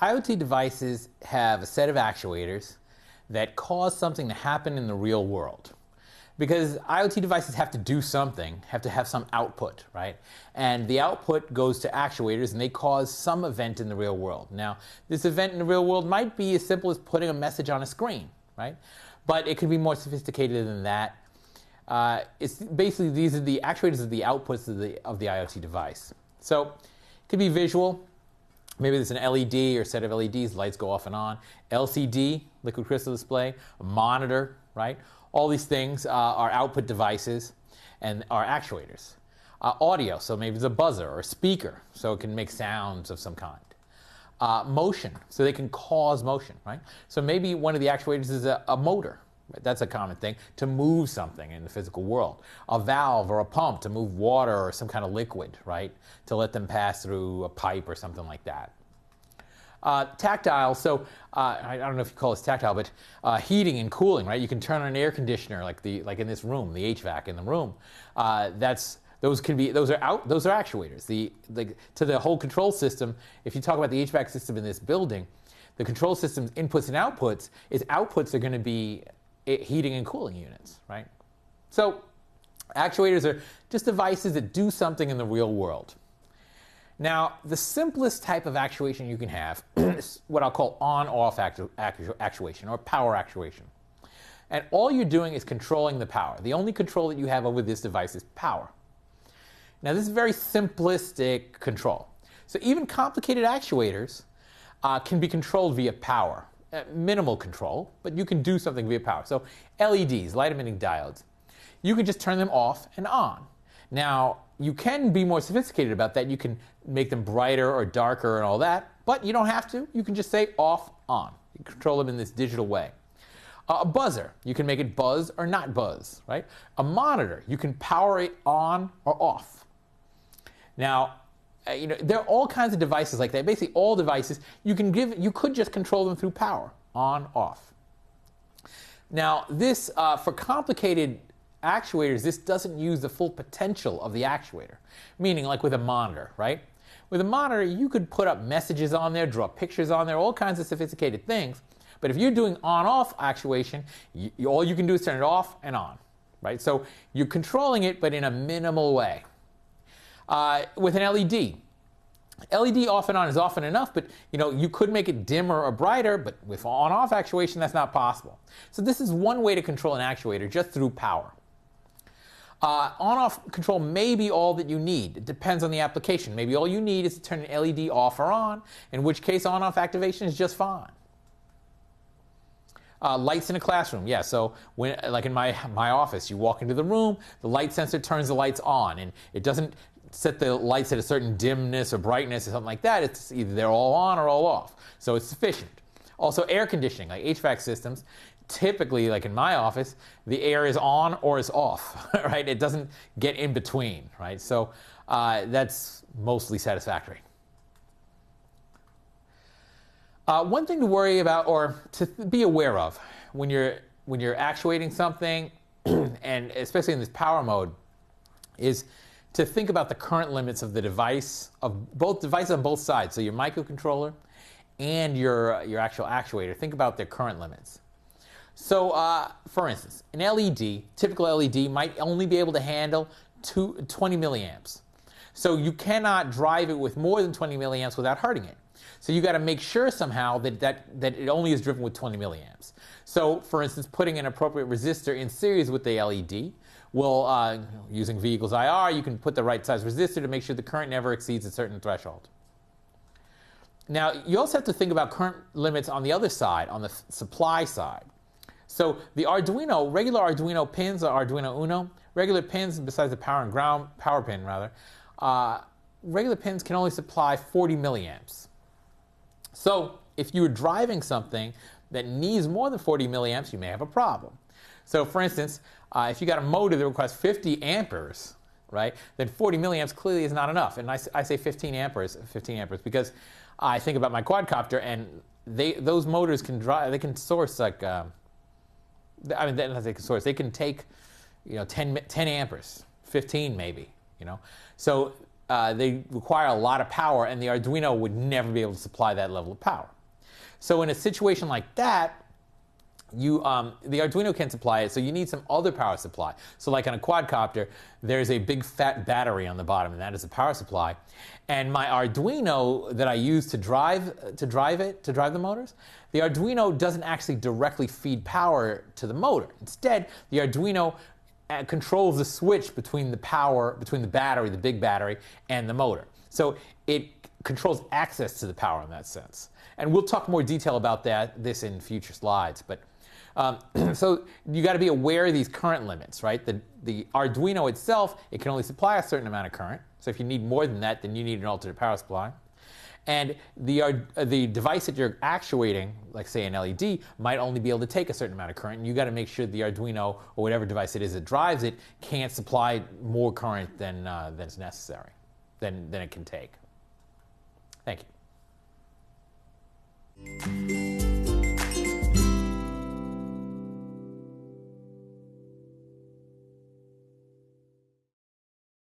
IoT devices have a set of actuators that cause something to happen in the real world. Because IoT devices have to do something, have to have some output, right? And the output goes to actuators and they cause some event in the real world. Now, this event in the real world might be as simple as putting a message on a screen, right? But it could be more sophisticated than that. It's basically, these are the actuators of the outputs of the IoT device. So it could be visual. Maybe there's an LED or a set of LEDs, lights go off and on. LCD, liquid crystal display, a monitor, right? All these things are output devices and are actuators. Audio, so maybe it's a buzzer or a speaker, so it can make sounds of some kind. Motion, so they can cause motion, right? So maybe one of the actuators is a motor. That's a common thing, to move something in the physical world. A valve or a pump to move water or some kind of liquid, right? To let them pass through a pipe or something like that. Tactile, so I don't know if you call this tactile, but heating and cooling, right? You can turn on an air conditioner like in this room, the HVAC in the room. Those are actuators. To the whole control system, if you talk about the HVAC system in this building, the control system's inputs and outputs, its outputs are going to be heating and cooling units, right? So actuators are just devices that do something in the real world. Now, the simplest type of actuation you can have is what I'll call on-off actuation or power actuation. And all you're doing is controlling the power. The only control that you have over this device is power. Now, this is very simplistic control. So even complicated actuators can be controlled via power. Minimal control, but you can do something via power. So LEDs, light emitting diodes, you can just turn them off and on. Now, you can be more sophisticated about that. You can make them brighter or darker and all that, but you don't have to. You can just say off, on. You control them in this digital way. A buzzer, you can make it buzz or not buzz, right? A monitor, you can power it on or off. Now, there are all kinds of devices like that. Basically, all devices, you could just control them through power, on, off. Now, this, for complicated actuators, this doesn't use the full potential of the actuator. Meaning, like with a monitor, right? With a monitor, you could put up messages on there, draw pictures on there, all kinds of sophisticated things. But if you're doing on-off actuation, all you can do is turn it off and on, right? So you're controlling it, but in a minimal way. With an LED. LED off and on is often enough, but you could make it dimmer or brighter, but with on-off actuation, that's not possible. So this is one way to control an actuator, just through power. On-off control may be all that you need. It depends on the application. Maybe all you need is to turn an LED off or on, in which case on-off activation is just fine. Lights in a classroom, yeah. So like in my office, you walk into the room, the light sensor turns the lights on, and it doesn't set the lights at a certain dimness or brightness or something like that. It's either they're all on or all off. So it's sufficient. Also, air conditioning, like HVAC systems, typically, like in my office, the air is on or is off, right? It doesn't get in between, right? So that's mostly satisfactory. One thing to worry about or to be aware of when you're actuating something, and especially in this power mode, is to think about the current limits of the device, of both devices on both sides. So your microcontroller and your actual actuator. Think about their current limits. So, for instance, an LED, typical LED, might only be able to handle 20 milliamps. So you cannot drive it with more than 20 milliamps without hurting it. So you got to make sure somehow that it only is driven with 20 milliamps. So, for instance, putting an appropriate resistor in series with the LED will, using V equals IR, you can put the right size resistor to make sure the current never exceeds a certain threshold. Now, you also have to think about current limits on the other side, on the supply side. So the Arduino, regular Arduino pins, or Arduino Uno, regular pins besides the power and ground, power pin rather, regular pins can only supply 40 milliamps. So if you were driving something that needs more than 40 milliamps, you may have a problem. So for instance, if you got a motor that requires 50 amperes, right, then 40 milliamps clearly is not enough. And I say 15 amperes because I think about my quadcopter, and those motors can drive, they can source like, they can take, 10 amperes, 15 maybe, So they require a lot of power, and the Arduino would never be able to supply that level of power. So in a situation like that, the Arduino can't supply it, so you need some other power supply. So like on a quadcopter, there's a big fat battery on the bottom, and that is the power supply. And my Arduino that I use to drive the motors, the Arduino doesn't actually directly feed power to the motor. Instead, the Arduino controls the switch between the battery, the big battery, and the motor. So it controls access to the power in that sense. And we'll talk more detail about this in future slides. But so you got to be aware of these current limits, right? The Arduino itself, it can only supply a certain amount of current. So if you need more than that, then you need an alternate power supply. And the device that you're actuating, like say an LED, might only be able to take a certain amount of current. And you got to make sure the Arduino or whatever device it is that drives it can't supply more current than is necessary, than it can take. Thank you.